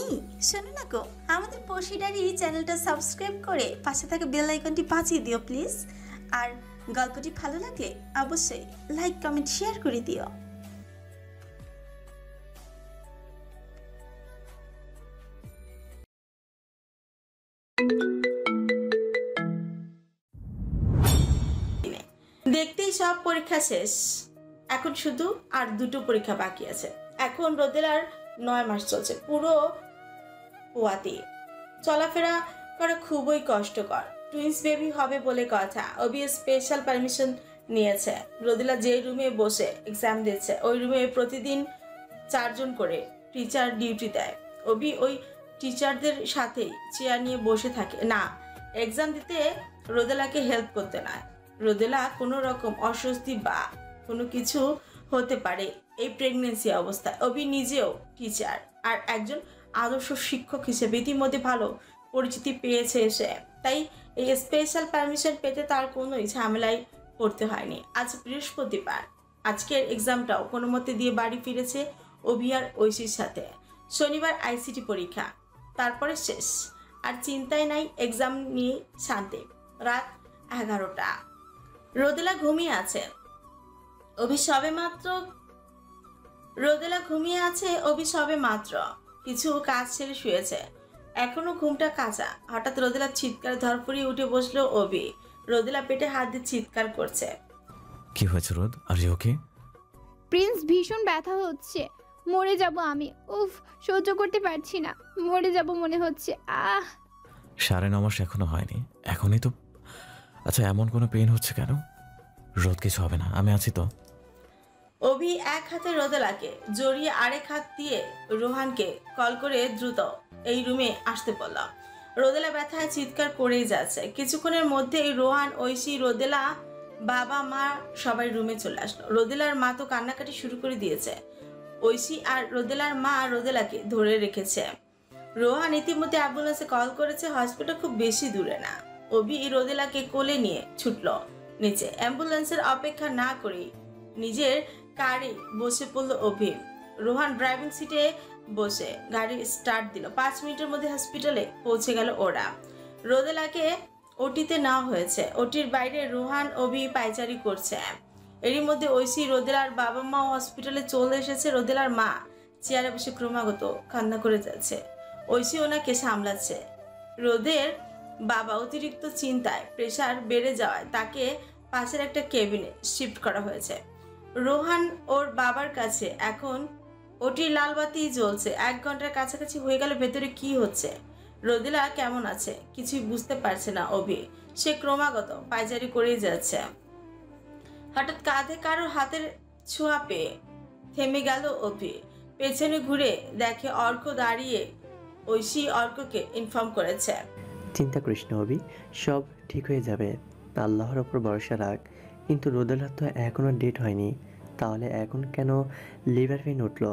এই শোনো না গো, আমাদের পশিডারি চ্যানেলটা সাবস্ক্রাইব করে পাশে থাকা বেল আইকনটি বাজিয়ে দিও প্লিজ। আর গল্পটি ভালো লাগলে অবশ্যই লাইক কমেন্ট শেয়ার করে দিও। দেখতেই সব পরীক্ষা শেষ, এখন শুধু আর দুটো পরীক্ষা বাকি আছে। এখন রোদেলার 9 মাস চলছে, পুরো পোয়াতে চলাফেরা করা খুবই কষ্টকর। টুইন্স বেবি হবে বলে কথা। অবি স্পেশাল পারমিশন নিয়েছে। রোদেলা যে রুমে বসে এক্সাম দিচ্ছে ওই রুমে প্রতিদিন 4 জন করে টিচার ডিউটি দেয়। অবি ওই টিচারদের সাথেই চেয়ার নিয়ে বসে থাকে না, এক্সাম দিতে রোদেলাকে হেল্প করতে নয়। রোদেলা কোনো রকম অস্বস্তি বা কোনো কিছু হতে পারে এই প্রেগনেন্সি অবস্থায়। অবি নিজেও টিচার আর একজন আদর্শ শিক্ষক হিসেবে ইতিমধ্যে ভালো পরিচিতি পেয়েছে সে, তাই এই স্পেশাল পারমিশন পেতে তার কোনোই ঝামেলায় পড়তে হয়নি। আজ বৃহস্পতিবার, আজকের এক্সামটাও কোনো মতে দিয়ে বাড়ি ফিরেছে অভি আর ঐশীর সাথে। শনিবার আইসিটি পরীক্ষা, তারপরে শেষ। আর চিন্তায় নাই এক্সাম নিয়ে শান্তি। রাত 11টা, রোদেলা ঘুমিয়ে আছে। অভি সবে মাত্র কিছু কাজ ছেড়ে শুয়েছে, এখনো ঘুমটা কাঁচা। হঠাৎ রোদেলার চিৎকার ধরফড়িয়ে উঠে বসলো অভি। রোদেলা পেটে হাত দিয়ে চিৎকার করছে। কি হয়েছে রোদ? Are you okay? প্রিন্স, ভীষণ ব্যথা হচ্ছে, মরে যাব আমি। উফ, সহ্য করতে পারছি না, মরে যাব মনে হচ্ছে। 9.5 মাস এখনো হয়নি, এখনই তো। আচ্ছা, এমন কোনো পেন হচ্ছে কেন? রোদ, কিছু হবে না, আমি আছি তো। অভি এক হাতে রোদেলাকে জড়িয়ে আরেক হাত দিয়ে রোহানকে কল করে দ্রুত এই রুমে আসতে বলল। রোদেলা ব্যথায় চিৎকার করেই যাচ্ছে। কিছুক্ষণের মধ্যেই রোহান, ঐশী, রোদেলা, বাবা মা সবাই রুমে চলে আসলো। রোদেলার মা তো কান্নাকাটি শুরু করে দিয়েছে। ঐশী আর রোদেলার মা রোদেলাকে ধরে রেখেছে। রোহান ইতিমধ্যে অ্যাম্বুলেন্সে কল করেছে, হসপিটাল খুব বেশি দূরে না। অভি রোদেলাকে কোলে নিয়ে ছুটলো নিচে। অ্যাম্বুলেন্সের অপেক্ষা না করে নিজের কারে বসে পড়লো অভি। রোহান ড্রাইভিং সিটে বসে গাড়ি স্টার্ট দিল। 5 মিনিটের মধ্যে হসপিটালে পৌঁছে গেল ওরা। রোদেলাকে ওটিতে নেওয়া হয়েছে। ওটির বাইরে রোহান, অভি পায়চারি করছে। এরই মধ্যে ঐশী, রোদেলার বাবা মাও হসপিটালে চলে এসেছে। রোদেলার মা চেয়ারে বসে ক্রমাগত কান্না করে যাচ্ছে। ঐশী ওনাকে সামলাচ্ছে। রোদের বাবা অতিরিক্ত চিন্তায়, প্রেশার বেড়ে যাওয়ায় তাকে পাশের একটা কেবিনে শিফট করা হয়েছে। রোহান ওর বাবার কাছে এখন ওটির লাল বাতি জ্বলছে। 1 ঘন্টার কাছাকাছি হয়ে গেল। ভেতরে কি হচ্ছে, রোদেলা কেমন আছে কিছুই বুঝতে পারছে না অভি। সে ক্রমাগত পায়চারি করেই যাচ্ছে। হঠাৎ কাঁধে কারোর হাতের ছোঁয়া পেয়ে থেমে গেল অভি। পেছনে ঘুরে দেখে অর্ক দাঁড়িয়ে। ঐশী অর্ককে ইনফর্ম করেছে, চিন্তা করিস না অভি, সব ঠিক হয়ে যাবে, আল্লাহর ওপর ভরসা রাখ। কিন্তু রোদেলার তো এখনো ডেট হয়নি, তাহলে এখন কেন লিভার পেইন উঠলো?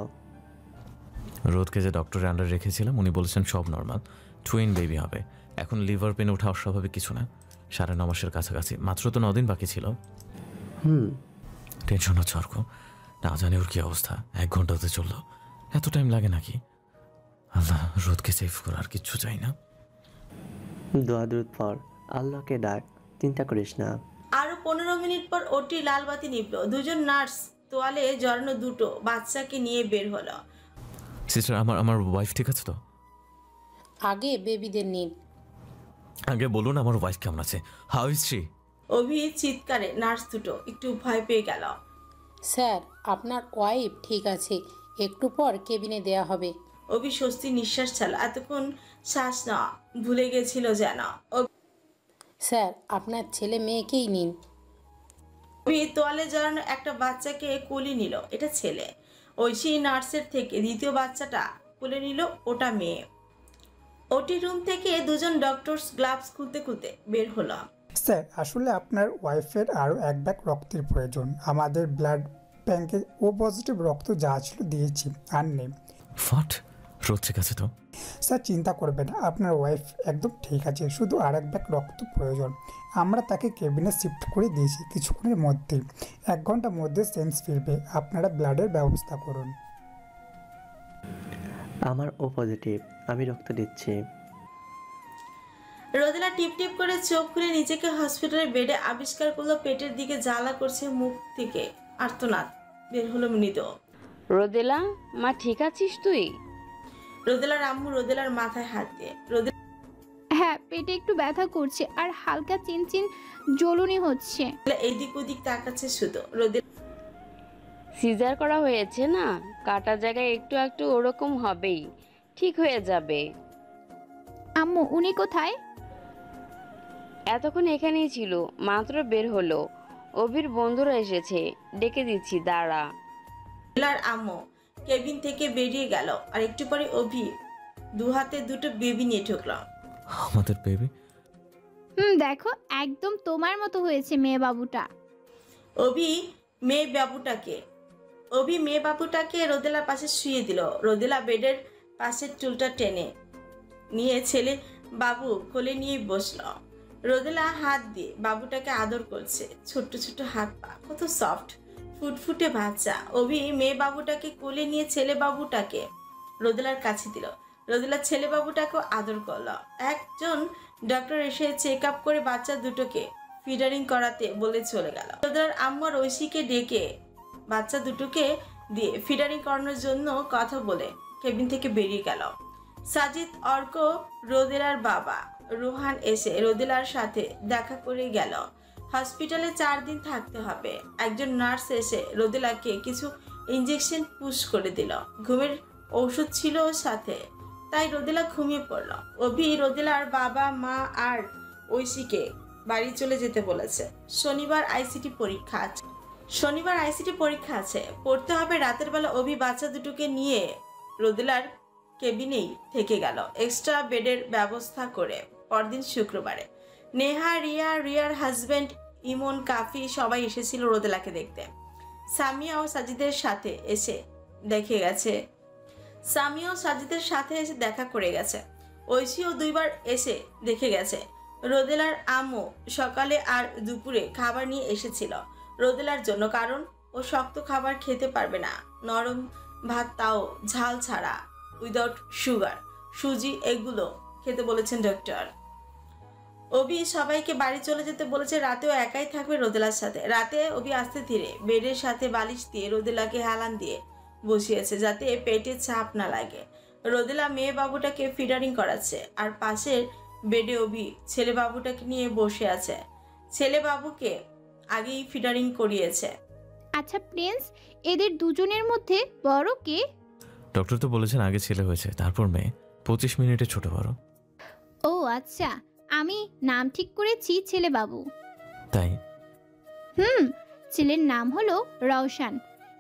রোদকে যে ডক্টরের আন্ডার রেখেছিলাম উনি বলেছেন সব নর্মাল, টুইন বেবি হবে। এখন লিভার পেন ওঠা অস্বাভাবিক কিছু না। 9.5 মাসের কাছাকাছি, মাত্র তো 9 দিন বাকি ছিল। টেনশন হচ্ছে অর্ক, না জানি ওর কি অবস্থা। 1 ঘন্টা হতে চললো, এত টাইম লাগে নাকি? আল্লাহ রোদকে সেফ কর, আর কিচ্ছু চাই না। দোয়া দরুদ পড়, আল্লাহকে ডাক, চিন্তা করিস না। আরো 15 মিনিট পর ওটি লাল বাতি নিভলো। 2 জন নার্স তোয়ালে জড়ানো 2টো বাচ্চাকে নিয়ে বের হলো। সিস্টার, আমার ওয়াইফ ঠিক আছে তো? আগে বেবিদের নিন। আগে বলুন আমার ওয়াইফ কেমন আছে, হাউ ইজ শি? অভি চিৎকারে নার্স দুটো একটু ভয় পেয়ে গেল। স্যার, আপনার ওয়াইফ ঠিক আছে, একটু পর কেবিনে দেয়া হবে। অভি স্বস্তি নিঃশ্বাস ছাড়ল। এতক্ষণ শ্বাস নেওয়া ভুলে গেছিল যেন। স্যার, আপনার ছেলে মেয়েকেই নিন। অভি তোয়ালে জড়ানো একটা বাচ্চাকে কোলে নিল, এটা ছেলে। ঐশী নার্সের থেকে দ্বিতীয় বাচ্চাটা কোলে নিল, ওটা মেয়ে। ওটি রুম থেকে 2 জন ডক্টরস গ্লাভস খুলতে খুলতে বের হলো। স্যার, আসলে আপনার ওয়াইফের আরও 1 ব্যাগ রক্তের প্রয়োজন। আমাদের ব্লাড ব্যাংকে ও পজিটিভ রক্ত যা ছিল দিয়েছি, আর নেই। হোয়াট? রোদ ঠিক আছে তো? স্যার, চিন্তা করবেন না, আপনার ওয়াইফ একদম ঠিক আছে, শুধু আর 1 ব্যাগ রক্ত প্রয়োজন। আমরা তাকে কেবিনে শিফট করে দিয়েছি, কিছুক্ষণের মধ্যেই 1 ঘন্টার মধ্যে সেন্স ফিরবে। আপনারা ব্লাডের ব্যবস্থা করুন। আমার ও পজিটিভ, আমি রক্ত দিচ্ছি। রোদেলা টিপ টিপ করে চোখ খুলে নিজেকে হসপিটালের বেডে আবিষ্কার করলো পেটের দিকে জ্বালা করছে, মুখ থেকে আর্তনাদ বের হলো মৃত। রোদেলা, মা ঠিক আছিস তুই? রোদেলার আম্মু রোদেলার মাথায় হাত দিয়ে হ্যাঁ, পেটে একটু ব্যথা করছে আর হালকা চিনচিন জ্বলুনি হচ্ছে। রোদেলা এদিক ওদিক তাকাচ্ছে শুধু। রোদেলা সিজার করা হয়েছে না, কাটা জায়গায় একটু একটু ওরকম হবেই, ঠিক হয়ে যাবে। আম্মু উনি কোথায়? এতক্ষণ এখানেই ছিল, মাত্র বের হলো। অভির বন্ধুরা এসেছে, ডেকে দিচ্ছি, দাঁড়া। রোদেলার আম্মু কেবিন থেকে বেরিয়ে গেল আর একটু পরে অভি দু হাতে দুটো বেবি নিয়ে ঢুকলো। আমাদের বেবি? দেখো একদম তোমার মতো হয়েছে মেয়ে বাবুটা। অভি মেয়ে বাবুটাকে রোদেলার পাশে শুয়ে দিল। রোদেলা বেডের পাশের চুলটা টেনে নিয়ে ছেলে বাবু কোলে নিয়ে বসলো। রোদেলা হাত দিয়ে বাবুটাকে আদর করছে, ছোট্ট ছোট্ট হাত পা কত সফট, ফুটফুটে বাচ্চা। অভি মেয়ে বাবুটাকে কোলে নিয়ে ছেলে বাবুটাকে রোদেলার কাছে দিল। রোদেলা ছেলে বাবুটাকেও আদর করলো। একজন ডক্টর এসে চেক আপ করে বাচ্চা দুটোকে ফিডারিং করাতে বলে চলে গেল। রোদেলার আম্মু আর ঐশীকে ডেকে বাচ্চা দুটোকে দিয়ে ফিডারিং করানোর জন্য কথা বলে কেবিন থেকে বেরিয়ে গেল। সাজিদ, অর্ক, রোদেলার বাবা রোহান এসে রোদেলার সাথে দেখা করে গেল। হসপিটালে 4 দিন থাকতে হবে। একজন নার্স এসে রোদেলাকে কিছু ইঞ্জেকশন পুশ করে দিল। ঘুমের ঔষধ ছিল ওর সাথে, তাই রোদেলা ঘুমিয়ে পড়ল। অভি রোদেলার বাবা মা আর ঐশীকে বাড়ি চলে যেতে বলেছে। শনিবার আইসিটি পরীক্ষা আছে, পড়তে হবে। রাতের বেলা অভি বাচ্চা দুটোকে নিয়ে রোদেলার কেবিনেই থেকে গেল এক্সট্রা বেডের ব্যবস্থা করে। পরদিন শুক্রবারে নেহা, রিয়ার হাজবেন্ড ইমন, কাফি সবাই এসেছিল রোদেলাকে দেখতে। সামিয়া ও সাজিদের সাথে এসে দেখা করে গেছে। ঐশীও 2 বার এসে দেখে গেছে। রোদেলার আম্মু সকালে আর দুপুরে খাবার নিয়ে এসেছিল রোদেলার জন্য, কারণ ও শক্ত খাবার খেতে পারবে না। নরম ভাত, তাও ঝাল ছাড়া, উইদাউট সুগার, সুজি, এগুলো খেতে বলেছেন ডক্টর। অভি সবাইকে বাড়ি চলে যেতে বলেছে। রাতেও একাই থাকবে রোদেলার সাথে। রাতে অভি আস্তে ধীরে বেডের সাথে বালিশ দিয়ে রোদেলাকে হেলান দিয়ে বসিয়েছে যাতে পেটে চাপ না লাগে। রোদেলা মেয়ে বাবুটাকে ফিডারিং করাচ্ছে আর পাশের বেডে অভি ছেলে বাবুটাকে নিয়ে বসে আছে। ছেলে বাবুকে আগেই ফিডারিং করিয়েছে। আচ্ছা প্রিন্স, এদের দুজনের মধ্যে বড় কে? ডক্টর তো বলেছেন আগে ছেলে হয়েছে, তারপর মেয়ে। 25 মিনিটে ছোট বড়। ও আচ্ছা, আমি নাম ঠিক করেছি ছেলে বাবু। তাই? ছেলের নাম হলো রওশন।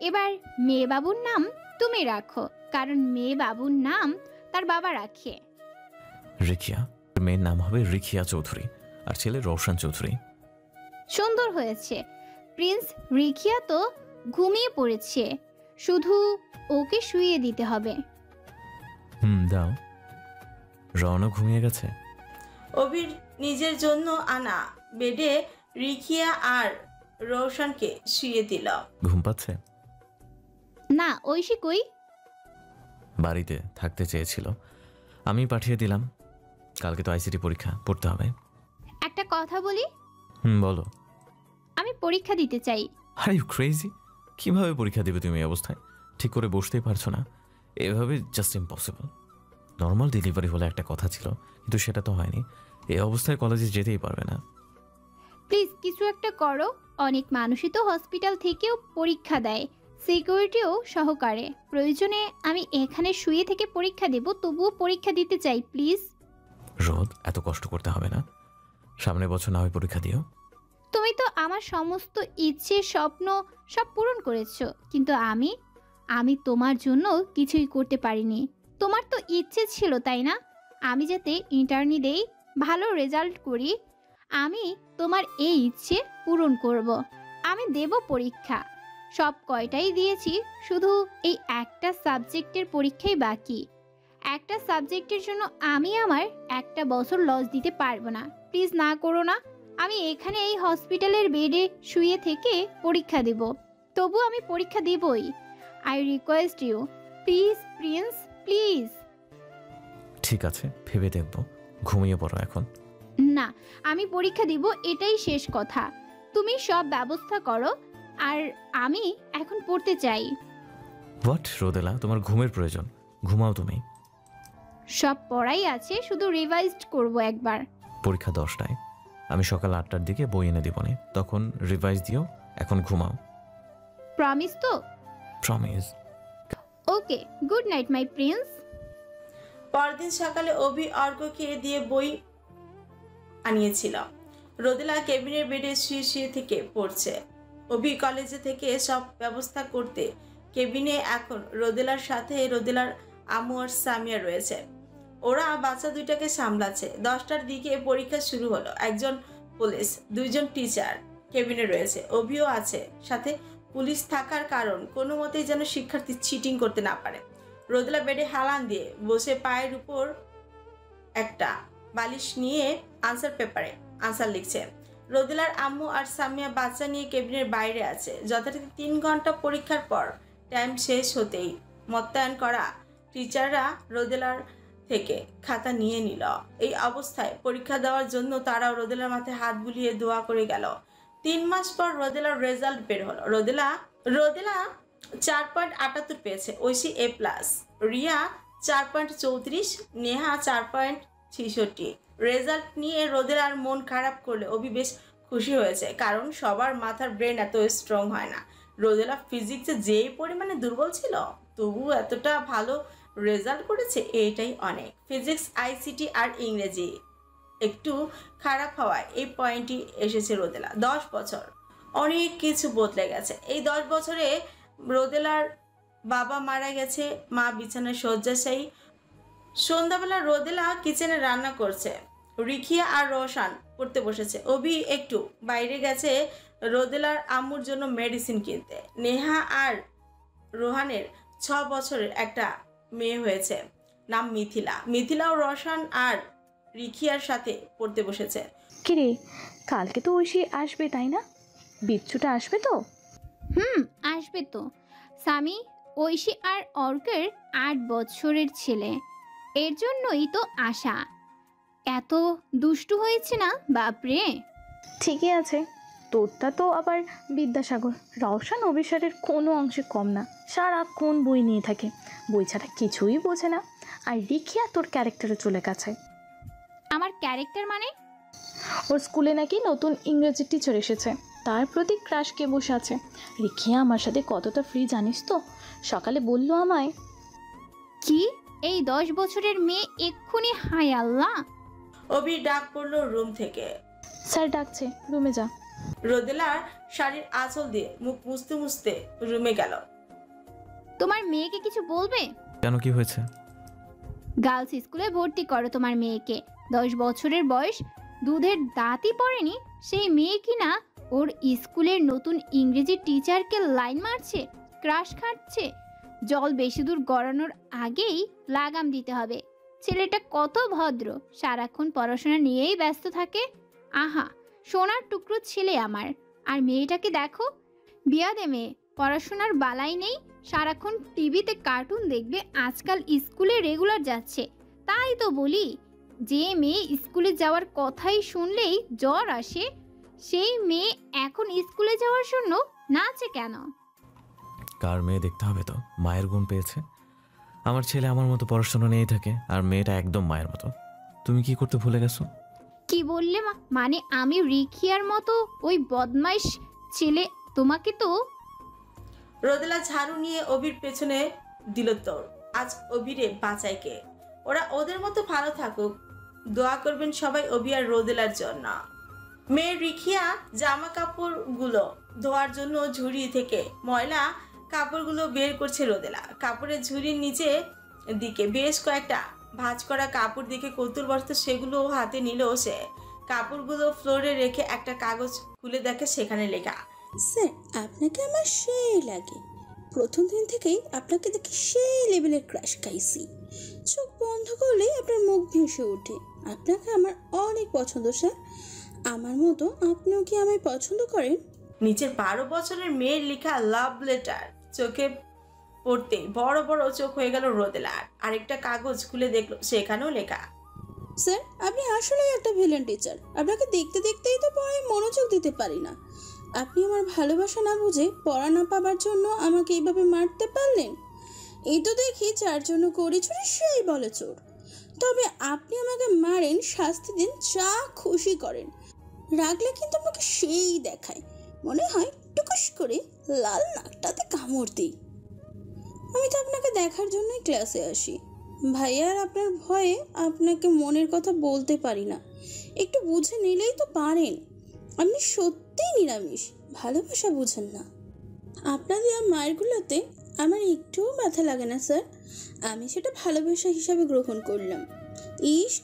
এবার মেয়ে বাবুর নাম তুমি রাখো, কারণ মেয়ে বাবুর নাম তার বাবা রাখে। রিকিয়া। মেয়ের নাম হবে রিকিয়া চৌধুরী আর ছেলে রওশন চৌধুরী। সুন্দর হয়েছে। প্রিন্স রিকিয়া তো ঘুমিয়ে পড়েছে, শুধু ওকে শুইয়ে দিতে হবে। দাও। রওনা ঘুমিয়ে গেছে। অভির নিজের জন্য আনা বেডে রিকিয়া আর রওশনকে শুয়ে দিল। ঘুম পাচ্ছে? না, ঐশী কই? বাড়িতে থাকতে চেয়েছিল, আমি পাঠিয়ে দিলাম। কালকে তো আইসিটি পরীক্ষা, পড়তে হবে। একটা কথা বলি? বলো। আমি পরীক্ষা দিতে চাই। Are you crazy? কিভাবে পরীক্ষা দেবে তুমি এই অবস্থায়? ঠিক করে বসতেই পারছো না, এভাবে জাস্ট ইম্পসিবল। নর্মাল ডেলিভারি হলে একটা কথা ছিল, কিন্তু সেটা তো হয়নি। এই অবস্থায় কলেজে যেতেই পারবে না। প্লিজ কিছু একটা করো। অনেক মানুষই তো হসপিটাল থেকেও পরীক্ষা দেয়, সিকিউরিটিও সহকারে। প্রয়োজনে আমি এখানে শুয়ে থেকে পরীক্ষা দেব, তবুও পরীক্ষা দিতে চাই প্লিজ। রোদ, এত কষ্ট করতে হবে না। সামনের বছর না হয় পরীক্ষা দিও। তুমি তো আমার সমস্ত ইচ্ছে স্বপ্ন সব পূরণ করেছো, কিন্তু আমি তোমার জন্য কিছুই করতে পারিনি। তোমার তো ইচ্ছে ছিল তাই না, আমি যাতে ইন্টার্নি দেই, ভালো রেজাল্ট করি। আমি তোমার এই ইচ্ছে পূরণ করব। আমি দেব পরীক্ষা, সব কয়টাই দিয়েছি, শুধু এই একটা সাবজেক্টের পরীক্ষাই বাকি। একটা সাবজেক্টের জন্য আমি আমার 1 বছর লস দিতে পারবো না। প্লিজ না করো না। আমি এখানে এই হসপিটালের বেডে শুয়ে থেকে পরীক্ষা দেব, তবু আমি পরীক্ষা দেবই। I request you please Prince, please. ঠিক আছে, ভেবে দেখবো। ঘুমিয়ে পড়ো এখন। না, আমি পরীক্ষা দিব, এটাই শেষ কথা। তুমি সব ব্যবস্থা করো, আর আমি এখন পড়তে চাই। হোয়াট রোদেলা, তোমার ঘুমের প্রয়োজন, ঘুমাও তুমি। সব পড়াই আছে, শুধু রিভাইজড করব একবার। পরীক্ষা 10টায়, আমি সকাল 8টার দিকে বই এনে দিবনে, তখন রিভাইজ দিও। এখন ঘুমাও। প্রমিস তো? প্রমিস। ওকে, গুড নাইট মাই প্রিন্স। পরদিন সকালে অভি অর্ককে দিয়ে বই আনিয়েছিল। রোদেলা কেবিনের বেডে শুয়ে শুয়ে থেকে পড়ছে। অভি কলেজে থেকে সব ব্যবস্থা করতে কেবিনে এখন রোদেলার সাথে রোদেলার আম্মু আর সামিয়া রয়েছে। ওরা বাচ্চা দুইটাকে সামলাচ্ছে। 10টার দিকে পরীক্ষা শুরু হলো। একজন পুলিশ, 2জন টিচার কেবিনে রয়েছে। অভিও আছে সাথে। পুলিশ থাকার কারণ কোনো মতেই যেন শিক্ষার্থী চিটিং করতে না পারে। রোদেলা বেডে হালান দিয়ে বসে পায়ের উপর একটা বালিশ নিয়ে আনসার পেপারে আনসার লিখছে। রোদেলার আম্মু আর সামিয়া বাচ্চা নিয়ে কেবিনের বাইরে আছে। যথারীতি 3 ঘন্টা পরীক্ষার পর টাইম শেষ হতেই মোতায়েন করা টিচাররা রোদেলার থেকে খাতা নিয়ে নিল। এই অবস্থায় পরীক্ষা দেওয়ার জন্য তারাও রোদেলার মাথায় হাত বুলিয়ে দোয়া করে গেল। 3 মাস পর রোদেলার রেজাল্ট বের হলো। রোদেলা 4.78 পেয়েছে, ঐশী A+, রিয়া 4.34, নেহা 4.66। রেজাল্ট নিয়ে রোদেলার মন খারাপ করলে অভি বেশ খুশি হয়েছে, কারণ সবার মাথার ব্রেন এত স্ট্রং হয় না। রোদেলা ফিজিক্সে যেই পরিমাণে দুর্বল ছিল, তবু এতটা ভালো রেজাল্ট করেছে, এটাই অনেক। ফিজিক্স, আইসিটি আর ইংরেজি একটু খারাপ হওয়ায় এই পয়েন্টই এসেছে রোদেলা। 10 বছর, অনেক কিছু বদলে গেছে। এই 10 বছরে রোদেলার বাবা মারা গেছে, মা বিছানায় শয্যাশায়ী। সন্ধ্যাবেলা রোদেলা কিচেনে রান্না করছে, রিখিয়া আর রোশান পড়তে বসেছে। অভি একটু বাইরে গেছে রোদেলার আম্মুর জন্য মেডিসিন কিনতে। নেহা আর রোহানের 6 বছরের একটা মেয়ে হয়েছে, নাম মিথিলা। মিথিলাও রোশান আর রিখিয়ার সাথে পড়তে বসেছে। কিরে, কালকে তো ঐশী আসবে তাই না? বিচ্ছুটা আসবে তো? আসবে তো। সামি, ঐশী আর অর্কের 8 বছরের ছেলে, এর জন্যই তো আশা। এত দুষ্টু হয়েছে না, বাপরে। ঠিকই আছে, তোরটা তো আবার বিদ্যাসাগর। রওশন অভিসারের কোনো অংশে কম না, সারাক্ষণ বই নিয়ে থাকে, বই ছাড়া কিছুই বোঝে না। আর রিখিয়া তোর ক্যারেক্টারে চলে গেছে। আমার ক্যারেক্টার মানে? ওর স্কুলে নাকি নতুন ইংরেজি টিচার এসেছে, তার প্রতি ক্রাশ কে বসে আছে। রিখিয়া আমার সাথে কতটা ফ্রি জানিস তো? সকালে বললো আমায়। কি, এই 10 বছরের মেয়ে এক্ষুনি? হায় আল্লাহ। অভি ডাক পড়লো রুম থেকে। স্যার ডাকছে, রুমে যা। রোদেলার শাড়ির আঁচল দিয়ে মুখ মুছতে মুছতে রুমে গেল। তোমার মেয়েকে কিছু বলবে? কেন, কি হয়েছে? গার্লস স্কুলে ভর্তি করো তোমার মেয়েকে। 10 বছরের বয়স, দুধের দাঁতই পড়েনি সেই মেয়ে কিনা ওর স্কুলের নতুন ইংরেজি টিচারকে লাইন মারছে, ক্রাশ খাচ্ছে। জল বেশি দূর গড়ানোর আগেই লাগাম দিতে হবে। ছেলেটা কত ভদ্র, সারাক্ষণ পড়াশোনা নিয়েই ব্যস্ত থাকে। আহা, সোনার টুকরো ছেলে আমার। আর মেয়েটাকে দেখো, বিয়াদে মেয়ে, পড়াশোনার বালাই নেই, সারাক্ষণ টিভিতে কার্টুন দেখবে। আজকাল স্কুলে রেগুলার যাচ্ছে। তাই তো বলি, যে মেয়ে স্কুলে যাওয়ার কথাই শুনলেই জ্বর আসে, সেই মেয়ে এখন স্কুলে যাওয়ার জন্য নাচে কেন? কার মেয়ে দেখতে হবে তো, মায়ের গুণ পেয়েছে। আমার ছেলে আমার মতো পড়াশোনা নিয়েই থাকে, আর মেয়েটা একদম মায়ের মতো। তুমি কি করতে ভুলে গেছো? কি বললে মানে? আমি রিখিয়ার মতো ওই বদমাইশ ছেলে তোমাকে তো? রোদেলা ঝাড়ু নিয়ে অভির পেছনে দিল তোর। আজ অভিরে বাঁচাই কে? ওরা ওদের মতো ভালো থাকুক, দোয়া করবেন সবাই অভি আর রোদেলার জন্য। মেয়ে রিখিয়া জামা কাপড়গুলো ধোয়ার জন্য ঝুড়ি থেকে ময়লা কাপড়গুলো বের করছে রোদেলা। কাপড়ের ঝুড়ির নিচে দিকে বেশ কয়েকটা ভাঁজ করা কাপড় দেখে কৌতূহলবশত সেগুলো হাতে নিল সে। কাপড়গুলো ফ্লোরে রেখে একটা কাগজ খুলে দেখে সেখানে লেখা, স্যার আপনাকে আমার সেই লাগে, প্রথম দিন থেকেই আপনাকে দেখে সেই লেভেলের ক্রাশ খাইছি। চোখ বন্ধ করলে আপনার মুখ ভেসে ওঠে। আপনাকে আমার অনেক পছন্দ স্যার। আমার মতো আপনিও কি আমায় পছন্দ করেন? নিচের 12 বছরের মেয়ের লেখা লাভ লেটার চোখে পড়তে বড় বড় চোখ হয়ে গেল রোদেলার। আরেকটা কাগজ খুলে দেখলো সেখানেও লেখা, স্যার আপনি আসলেই একটা ভিলেন টিচার। আপনাকে দেখতে দেখতেই তো পড়ায় মনোযোগ দিতে পারি না। আপনি আমার ভালোবাসা না বুঝে পড়া না পাবার জন্য আমাকে এইভাবে মারতে পারলেন। এই তো দেখি যার জন্য করি চুরি সেই বলে চোর। তবে আপনি আমাকে মারেন, শাস্তি দিন, যা খুশি করেন, রাগলে কিন্তু আমাকে সেই দেখায়। মনে হয় টুকুস করে লাল নাকটাতে কামড় দিই। আমি তো আপনাকে দেখার জন্যই ক্লাসে আসি ভাইয়া, আর আপনার ভয়ে আপনাকে মনের কথা বলতে পারি না। একটু বুঝে নিলেই তো পারেন। আপনি সত্যিই নিরামিষ, ভালোবাসা বুঝেন না। আপনার দেওয়া মায়েরগুলোতে আমার একটুও ব্যথা লাগে না স্যার। আমি সেটা ভালোবাসা হিসাবে গ্রহণ করলাম।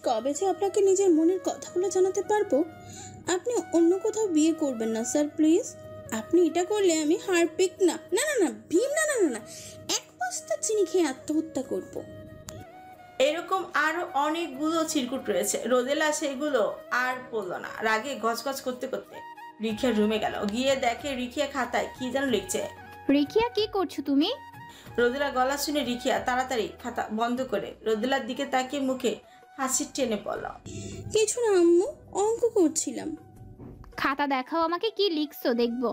কবে যে আপনাকে নিজের মনের কথাগুলো জানাতে পারবো। আপনি অন্য কোথাও বিয়ে করবেন না স্যার, প্লিজ। আপনি এটা করলে আমি হারপিক না না না না ভীম না না না না এক বস্তা চিনি খেয়ে আত্মহত্যা করব। এরকম আরো অনেকগুলো চিরকুট রয়েছে। রোদেলা সেগুলো আর পড়লো না। রাগে গজগজ করতে করতে রিখিয়ার রুমে গেল। গিয়ে দেখে রিখিয়া খাতায় কি যেন লিখছে। রিখিয়া কি করছো তুমি? রোদেলা গলা শুনে রিখিয়া তাড়াতাড়ি খাতা বন্ধ করে রোদেলার দিকে তাকিয়ে মুখে হাসি টেনে পড়ল, কিছু না আম্মু, অঙ্ক করছিলাম। খাতা দেখাও আমাকে, কি লিখছো দেখবো।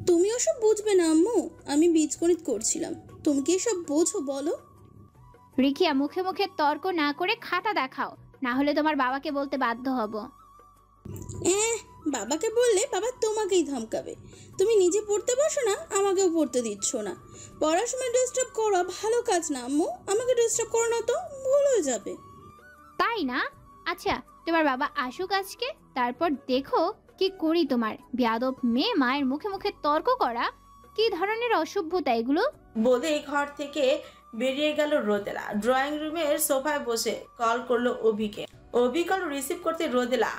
তুমি ওসব বুঝবে না আম্মু, আমি বীজগণিত করছিলাম। তুমি কি এসব বোঝো বলো? রিখিয়া মুখে মুখে তর্ক না করে খাতা দেখাও, না হলে তোমার বাবাকে বলতে বাধ্য হব। বাবাকে বললে বাবা তোমাকেই ধমকাবে। তুমি নিজে পড়তে বসো না, আমাকেও পড়তে দিচ্ছ না। পড়ার সময় ডিস্টার্ব করা ভালো কাজ না আম্মু। আমাকে ডিস্টার্ব করো না তো, ভুল হয়ে যাবে। তাই না? আচ্ছা তোমার বাবা আসুক আজকে, তারপর দেখো কি করি তোমার। বেয়াদব মেয়ে, মায়ের মুখে মুখে তর্ক করা, কি ধরনের অসভ্যতা এগুলো। বলে ঘর থেকে বেরিয়ে গেল রোদেলা। ড্রয়িং রুমের সোফায় বসে কল করলো অভিকে। অভি কল রিসিভ করতে রোদেলা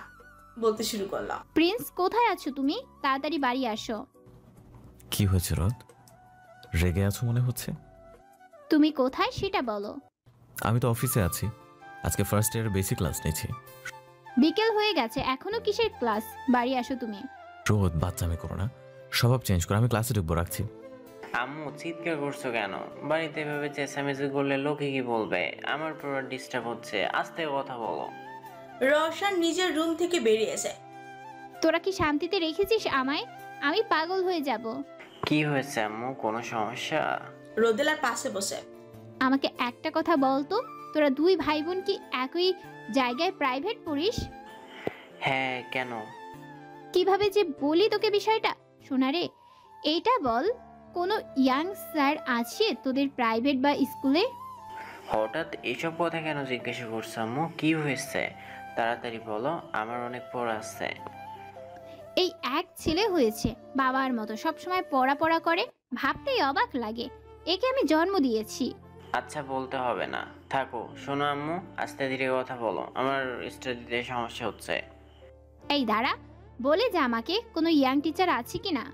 বলতে শুরু করলো, প্রিন্স কোথায় আছো তুমি? তাড়াতাড়ি বাড়ি আসো। কি হয়েছে রোদ? রেগে আছো মনে হচ্ছে। তুমি কোথায় সেটা বলো। আমি তো অফিসে আছি, আজকে ফার্স্ট ইয়ারের বেসিক ক্লাস নিয়েছি। বিকেল হয়ে গেছে, এখনো কিসের ক্লাস? বাড়ি আসো তুমি। রোদ বাচ্চামি করো না, স্বভাব চেঞ্জ করো। আমি ক্লাসে ঢুকবো, রাখছি। আম্মু চিৎকার করছো কেন? বাড়িতে এভাবে চেঁচামেচি করলে লোকে কি বলবে? আমার পুরো ডিস্টার্ব হচ্ছে, আস্তে কথা বলো। রওশন নিজের রুম থেকে বেরিয়েছে। তোরা কি শান্তিতে রেখেছিস আমায়? আমি পাগল হয়ে যাব। কি হয়েছে আম্মু, কোনো সমস্যা? রোদেলার পাশে বসে, আমাকে একটা কথা বল তো, তোরা দুই ভাই বোন কি একই জায়গায় প্রাইভেট পড়িস? হ্যাঁ, কেন? কিভাবে যে বলি তোকে বিষয়টা, শোনা রে। এইটা বল, কোনো ইয়াং স্যার আছে তোদের প্রাইভেট বা স্কুলে? হঠাৎ এসব কথা কেন জিজ্ঞাসা করছো আম্মু? কি হয়েছে তাড়াতাড়ি বলো, আমার অনেক পড়া আছে। এই এক ছেলে হয়েছে, বাবার মতো সবসময় পড়া পড়া করে, ভাবতেই অবাক লাগে। একে আমি জন্ম দিয়েছি। আচ্ছা বলতে হবে না, থাকো। শোনো আম্মু, আস্তে ধীরে কথা বলো, আমার স্টাডিতে সমস্যা হচ্ছে। এই দাঁড়া, বলে যা আমাকে কোনো ইয়াং টিচার আছে কি না।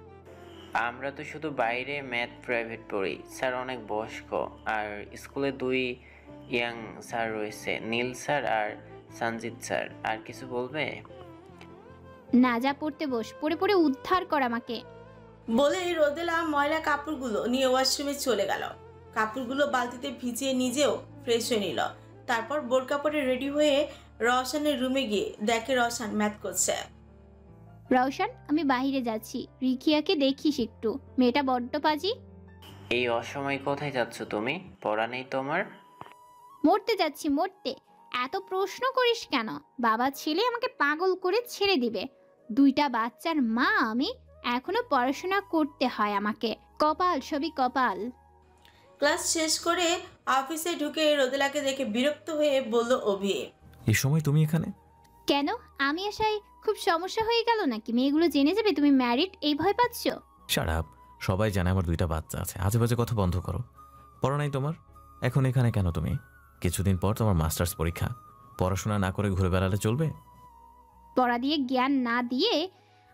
আমরা তো শুধু বাইরে ম্যাথ প্রাইভেট পড়ি, স্যার অনেক বয়স্ক। আর স্কুলে দুই ইয়াং স্যার রয়েছে, নীল স্যার আর সঞ্জিত স্যার। আর কিছু বলবে? না, যা পড়তে বস, পড়ে পড়ে উদ্ধার কর আমাকে। বলে রোদেলা ময়লা কাপড়গুলো নিয়ে ওয়াশরুমে চলে গেল। কাপড়গুলো বালতিতে ভিজিয়ে নিজেও ফ্রেশ হয়ে নিল। তারপর বোরকা পরে রেডি হয়ে রওশনের রুমে গিয়ে দেখে রওশন ম্যাথ করছে। রওশন, আমি বাইরে যাচ্ছি, রিখিয়াকে দেখিস একটু, মেয়েটা বড্ড পাজি। এই অসময় কোথায় যাচ্ছ তুমি? পড়া নেই তোমার? মরতে যাচ্ছি, মরতে। এত প্রশ্ন করিস কেন? বাবা ছেলে আমাকে পাগল করে ছেড়ে দিবে। দুইটা বাচ্চার মা আমি, এখনো পড়াশোনা করতে হয় আমাকে। কপাল, সবই কপাল। ক্লাস শেষ করে অফিসে ঢুকে রোদেলাকে দেখে বিরক্ত হয়ে বলল অভি, এই সময় তুমি এখানে? কেন, আমি আসায় খুব সমস্যা হয়ে গেল নাকি? মেয়েগুলো জেনে যাবে তুমি ম্যারিড, এই ভয় পাচ্ছ? শাট আপ, সবাই জানে আমার দুইটা বাচ্চা আছে। আজে বাজে কথা বন্ধ করো। পড়া নাই তোমার, এখন এখানে কেন তুমি? কিছুদিন পর তোমার মাস্টার্স পরীক্ষা, পড়াশোনা না করে ঘুরে বেড়ালে চলবে? পড়া দিয়ে জ্ঞান না দিয়ে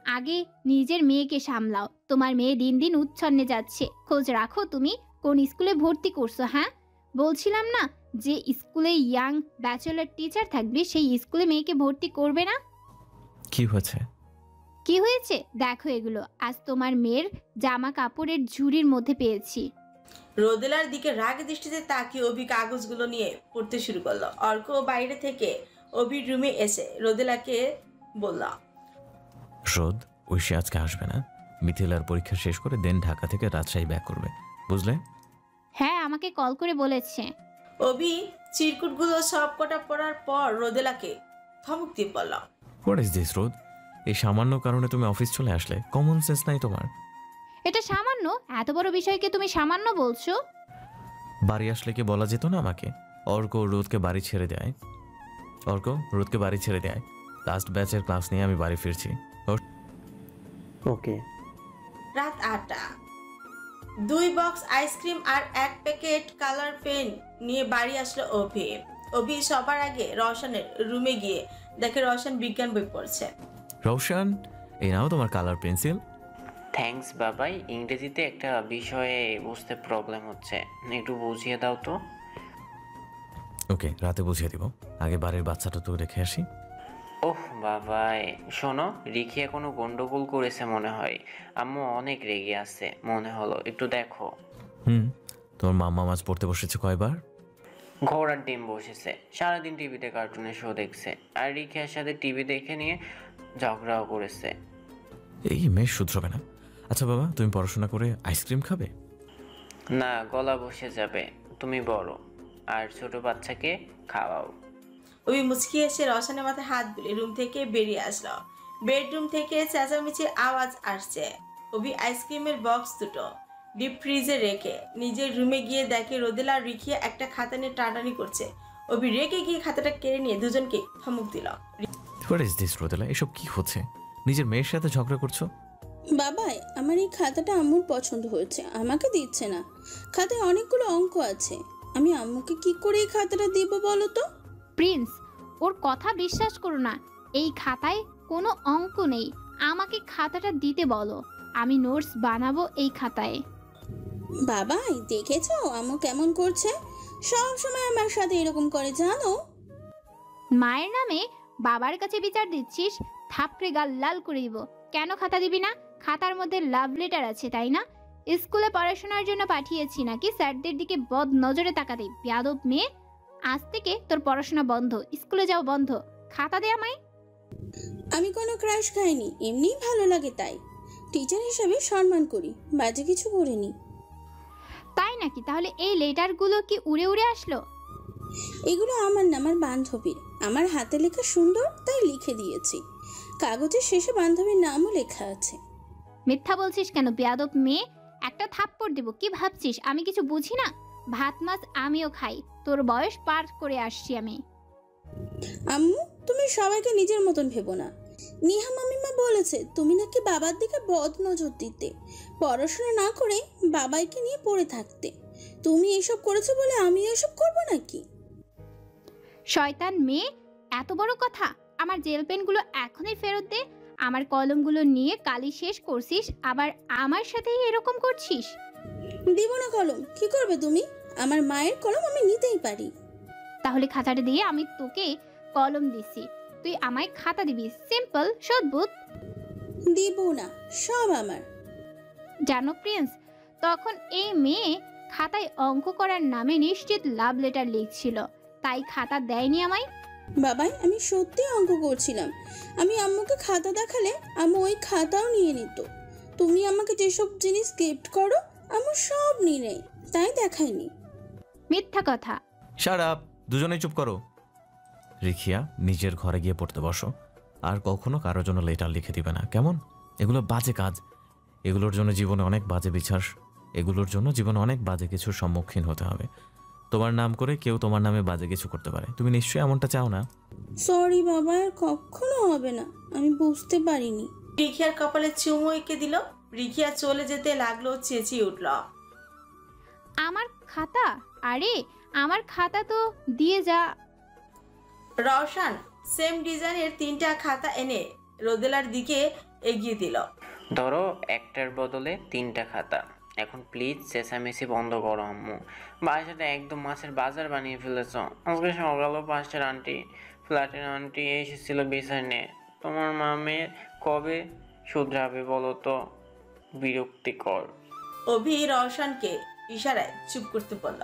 আগে নিজের মেয়েকে সামলাও। তোমার মেয়ে দিন দিন উচ্ছন্নে যাচ্ছে, খোঁজ রাখো তুমি কোন স্কুলে ভর্তি করছো। হ্যাঁ, বলছিলাম না যে স্কুলে ইয়াং ব্যাচেলর টিচার থাকবে, সেই স্কুলে মেয়েকে ভর্তি করবে না? কি হয়েছে? কি হয়েছে দেখো এগুলো, আজ তোমার মেয়ের জামা কাপড়ের ঝুড়ির মধ্যে পেয়েছি। রোদেলার দিকে রাগে দৃষ্টিতে তাকিয়ে অভি কাগজগুলো নিয়ে পড়তে শুরু করলো। অর্ক বাইরে থেকে অভির রুমে এসে রোদেলাকে বলল, রোদ ঐশী আজকে আসবে না। মিথিলার পরীক্ষা শেষ করে দেন ঢাকা থেকে রাজশাহী ব্যাক করবে, বুঝলে? হ্যাঁ, আমাকে কল করে বলেছে। অভি চিরকুটগুলো সব কটা পড়ার পর রোদেলাকে ধমক দিয়ে বলল, হোয়াট ইজ দিস রোদ? এই সামান্য কারণে তুমি অফিস চলে আসলে? কমন সেন্স নাই তোমার? এটা সামান্য? এত বড় বিষয়কে তুমি সামান্য বলছো? বাড়ি আসলে কি বলা যেত না আমাকে? অর্ক রোদকে বাড়ি ছেড়ে দেয়। লাস্ট ব্যাচের ক্লাস নিয়ে আমি বাড়ি ফিরছি। ওকে। রাত 8টা। 2 বক্স আইসক্রিম আর 1 প্যাকেট কালার পেন নিয়ে বাড়ি আসলো অভি। অভি সবার আগে রওশনের রুমে গিয়ে দেখে রওশন বিজ্ঞান বই পড়ছে। রওশন, এই নাও তোমার কালার পেন্সিল। থ্যাঙ্কস বাবাই, ইংরেজিতে একটা বিষয়ে বুঝতে প্রবলেম হচ্ছে, একটু বুঝিয়ে দাও তো। ওকে, রাতে বুঝিয়ে দিব। আগে বাড়ির বাচ্চাটা তো রেখে আসি। ওহ বাবাই, শোনো, রিখিয়া কোনো গন্ডগোল করেছে মনে হয়। আম্মু অনেক রেগে আছে মনে হলো, একটু দেখো। তোমার মাম্মা মাছ পড়তে বসেছে কয়বার? ঘোড়ার ডিম বসেছে, সারাদিন টিভিতে কার্টুনের শো দেখছে, আর রিখিয়ার সাথে টিভি দেখে নিয়ে ঝগড়াও করেছে। এই মেয়ে শুধরবে না। আচ্ছা বাবা, তুমি পড়াশোনা করে আইসক্রিম খাবে? না, গলা বসে যাবে, তুমি বড়, আর ছোট বাচ্চাকে খাওয়াও। অভি মুচকি এসে রওশনের মাথায় হাত বুলিয়ে রুম থেকে বেরিয়ে আসলো। বেডরুম থেকে চেঁচামেচির আওয়াজ আসছে। অভি আইসক্রিমের বক্স দুটো ডিপ ফ্রিজে রেখে নিজের রুমে গিয়ে দেখে রোদেলা আর রিখিয়া একটা খাতা নিয়ে টানাটানি করছে। অভি রেগে গিয়ে খাতাটা কেড়ে নিয়ে দুজনকে ধমক দিল। হোয়াট ইজ দিস রোদেলা? এসব কি হচ্ছে? নিজের মেয়ের সাথে ঝগড়া করছো? বাবাই, আমার এই খাতাটা আম্মুর পছন্দ হয়েছে, আমাকে দিচ্ছে না। খাতায় অনেকগুলো অঙ্ক আছে, আমি আম্মুকে কি করে এই খাতাটা দিব বলো তো? প্রিন্স, ওর কথা বিশ্বাস করো না। এই খাতায় কোনো অঙ্ক নেই। আমাকে খাতাটা দিতে বলো, আমি নোটস বানাবো এই খাতায়। বাবাই, দেখেছো আম্মু কেমন করছে? সব সময় আমার সাথে এরকম করে, জানো? মায়ের নামে বাবার কাছে বিচার দিচ্ছিস? থাপড়ে গাল লাল করে দিব। কেন খাতা দিবি না? খাতার মধ্যে লাভ লেটার আছে, তাই না? স্কুলে পড়াশোনার জন্য পাঠিয়েছি নাকি স্যারদের দিকে বদ নজরে তাকাতে? বেয়াদব মেয়ে, আজ থেকে তোর পড়াশোনা বন্ধ, স্কুলে যাও বন্ধ। খাতা দে আমায়। আমি কোনো ক্রাশ খাইনি, এমনিই ভালো লাগে তাই। টিচার হিসাবে সম্মান করি, বাজে কিছু করিনি। তাই নাকি? তাহলে এই লেটারগুলো কি উড়ে উড়ে আসলো? এগুলো আমার না, আমার বান্ধবীর। আমার হাতে লেখা সুন্দর, তাই লিখে দিয়েছি। কাগজের শেষে বান্ধবীর নামও লেখা আছে। মিথ্যা বলছিস কেন বেয়াদব মেয়ে? একটা থাপ্পড় দেব। কি ভাবছিস আমি কিছু বুঝি না? ভাত মাছ আমিও খাই, তোর বয়স পার করে আসছি আমি। আম্মু, তুমি সবাইকে নিজের মতন ভেবো না। নিহা মামিমা বলেছে তুমি নাকি বাবার দিকে বদ নজর দিতে, পড়াশোনা না করে বাবাইকে নিয়ে পড়ে থাকতে। তুমি এসব করেছো বলে আমি এসব করব নাকি? শয়তান মেয়ে, এত বড় কথা! আমার জেল পেনগুলো এখনই ফেরত দে। আমার কলমগুলো নিয়ে কালি শেষ করছিস, আবার আমার সাথেই এরকম করছিস। দিব না কলম। কি করবে তুমি? আমার মায়ের কলম আমি নিতেই পারি। তাহলে খাতাটা দিয়ে আমি তোকে কলম দিছি, তুই আমায় খাতা দিবি। সিম্পল, সদ্ভুত। দিব না, সব আমার। জানো প্রিন্স, তখন এই মেয়ে খাতায় অঙ্ক করার নামে নিশ্চিত লাভ লেটার লিখছিল, তাই খাতা দেয়নি আমায়। বাবাই, আমি সত্যি অঙ্ক করছিলাম। আমি আম্মুকে খাতা দেখালে আম্মু ওই খাতাও নিয়ে নিত। তুমি আমাকে যেসব জিনিস গিফট করো আম্মু সব নিয়ে নেয়, তাই দেখাইনি। মিথ্যা কথা। শাট আপ, দুজনেই চুপ করো। রিখিয়া, নিজের ঘরে গিয়ে পড়তে বসো। আর কখনো কারোর জন্য লেটার লিখে দিবে না, কেমন? এগুলো বাজে কাজ। এগুলোর জন্য জীবনে অনেক বাজে বিচার, এগুলোর জন্য জীবনে অনেক বাজে কিছুর সম্মুখীন হতে হবে। তোমার নাম করে কেউ তোমার নামে বাজে কিছু করতে পারে, তুমি নিশ্চয়ই এমনটা চাও না। সরি বাবা, আর কখনো হবে না, আমি বুঝতে পারিনি। রিখিয়ার কপালে চুমু এঁকে দিল। রিখিয়া চলে যেতে লাগলো, চেঁচিয়ে উঠল, আমার খাতা! আরে আমার খাতা তো দিয়ে যা। রওশন সেম ডিজাইনের 3টা খাতা এনে রোদেলার দিকে এগিয়ে দিল। ধরো, একটার বদলে 3টা খাতা। এখন প্লিজ চেঁচামেচি বন্ধ করো আম্মু। বাসাটা একদম মাছের বাজার বানিয়ে ফেলেছ। আজকে সকালে পাশের আন্টি, ফ্ল্যাটের আন্টি এসেছিল বিচার নিয়ে। তোমার মামের কবে শুধরাবে বলো তো? বিরক্তিকর। অভি রওশনকে ইশারায় চুপ করতে বলল।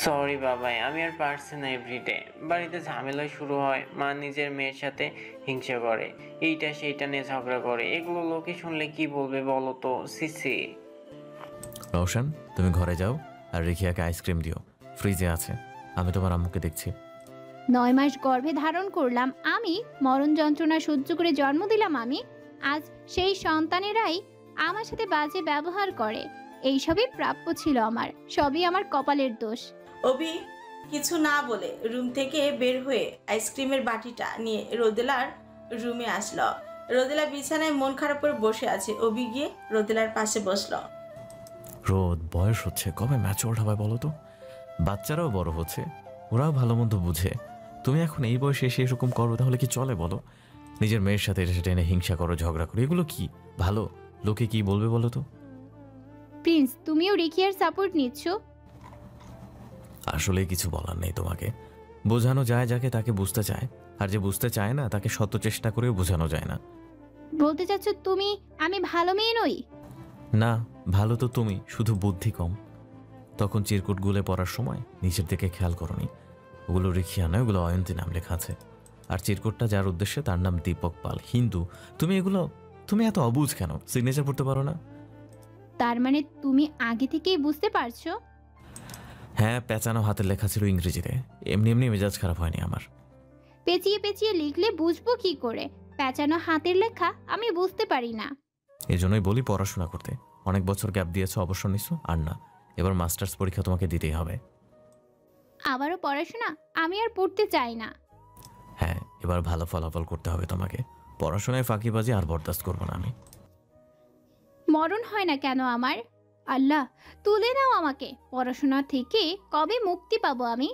সরি বাবাই, আমি আর পারছি না এভরিডে। বাড়িতে ঝামেলা শুরু হয়, মা নিজের মেয়ের সাথে হিংসা করে, এইটা সেইটা নিয়ে ঝগড়া করে। এগুলো লোকে শুনলে কি বলবে বলো তো? সিসি। রওশন, তুমি ঘরে যাও আর রিখিয়াকে আইসক্রিম দিও, ফ্রিজে আছে। আমি তোমার আম্মুকে দেখছি। 9 মাস গর্ভে ধারণ করলাম আমি, মরণ যন্ত্রণা সহ্য করে জন্ম দিলাম আমি। আজ সেই সন্তানেরাই আমার সাথে বাজে ব্যবহার করে। এইসবই প্রাপ্য ছিল আমার, সবই আমার কপালের দোষ। অভি কিছু না বলে রুম থেকে বের হয়ে আইসক্রিমের বাটিটা নিয়ে রোদেলার রুমে আসলো। রোদেলা বিছানায় মন খারাপ করে বসে আছে। অভি গিয়ে রোদেলার পাশে বসলো। রোদ, বয়স হচ্ছে, কবে ম্যাচিওর হবে বলো তো? বাচ্চারাও বড় হচ্ছে, ওরাও ভালো মন্দ বুঝে। তুমি এখন এই বয়সে এসে এরকম করো, তাহলে কি চলে বলো? নিজের মেয়ের সাথে এসে টেনে হিংসা করো, ঝগড়া করো, এগুলো কি ভালো? লোকে কি বলবে বলো তো? প্রিন্স, তুমিও রিখিয়ার সাপোর্ট নিচ্ছ? আসলে কিছু বলার নেই তোমাকে। বোঝানো যায় যাকে তাকে বুঝতে চায়, আর যে বুঝতে চায় না তাকে শত চেষ্টা করেও বোঝানো যায় না। বলতে চাচ্ছ তুমি আমি ভালো মেয়ে নই? না, ভালো তো তুমি, শুধু বুদ্ধি কম। তখন চিরকুট গুলে পড়ার সময় নিচের দিকে খেয়াল করনি। ওগুলো রিখিয়া নয়, ওগুলো অয়ন্তী নাম লেখা আছে। আর চিরকুটটা যার উদ্দেশ্যে তার নাম দীপক পাল, হিন্দু। তুমি এত অবুঝ কেন? সিগনেচার পড়তে পারো না? তার মানে তুমি আগে থেকেই বুঝতে পারছো? হ্যাঁ, পেঁচানো হাতের লেখা ছিল ইংরেজিতে। এমনি এমনি মেজাজ খারাপ হয়নি আমার। পেঁচিয়ে পেঁচিয়ে লিখলে বুঝবো কি করে? পেঁচানো হাতের লেখা আমি বুঝতে পারি না। এজন্যই বলি পড়াশোনা করতে। অনেক বছর গ্যাপ দিয়েছো, অবসর নিছো, আর না, এবার মাস্টার্স পরীক্ষা তোমাকে দিতেই হবে। আবারও পড়াশোনা? আমি আর পড়তে চাই না। হ্যাঁ, এবার ভালো ফলাফল করতে হবে তোমাকে। পড়াশোনায় ফাঁকিবাজি আর বরদাস্ত করবো না আমি। মরণ হয় না কেন আমার? আল্লাহ, তুলে নাও আমাকে। পড়াশোনা থেকে কবে মুক্তি পাবো আমি?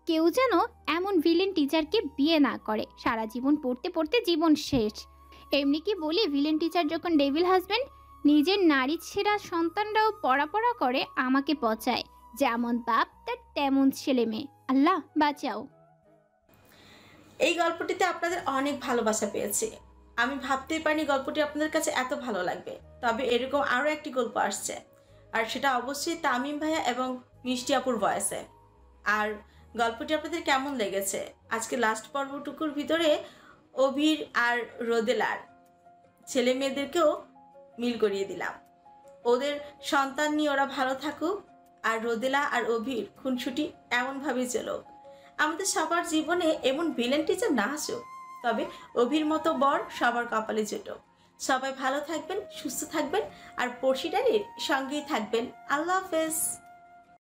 কেউ যেন এমন ভিলেন টিচারকে বিয়ে না করে। সারা জীবন পড়তে পড়তে জীবন শেষ। এমনি কি বলি, ভিলেন টিচার যখন ডেভিল হাজব্যান্ড, নিজের নারী ছেঁড়া সন্তানরাও পড়া করে আমাকে পচায়। যেমন বাপ তার তেমন ছেলে মেয়ে। আল্লাহ বাঁচাও। এই গল্পটিতে আপনাদের অনেক ভালোবাসা পেয়েছি। আমি ভাবতেই পারিনি গল্পটি আপনাদের কাছে এত ভালো লাগবে। তবে এরকম আরও একটি গল্প আসছে, আর সেটা অবশ্যই তামিম ভাইয়া এবং মিষ্টি আপুর ভয়েসে। আর গল্পটি আপনাদের কেমন লেগেছে? আজকে লাস্ট পর্বটুকুর ভিতরে অভির আর রোদেলার ছেলে মেয়েদেরকেও মিল করিয়ে দিলাম। ওদের সন্তান নিয়ে ওরা ভালো থাকুক, আর রোদেলা আর অভির খুনসুটি এমনভাবেই চলুক। আমাদের সবার জীবনে এমন ভিলেন টিচার না আসুক, তবে অভির মতো বর সবার কপালে জুটুক। সবাই ভালো থাকবেন, সুস্থ থাকবেন, আর পড়শিটারির সঙ্গেই থাকবেন। আল্লাহ হাফেজ।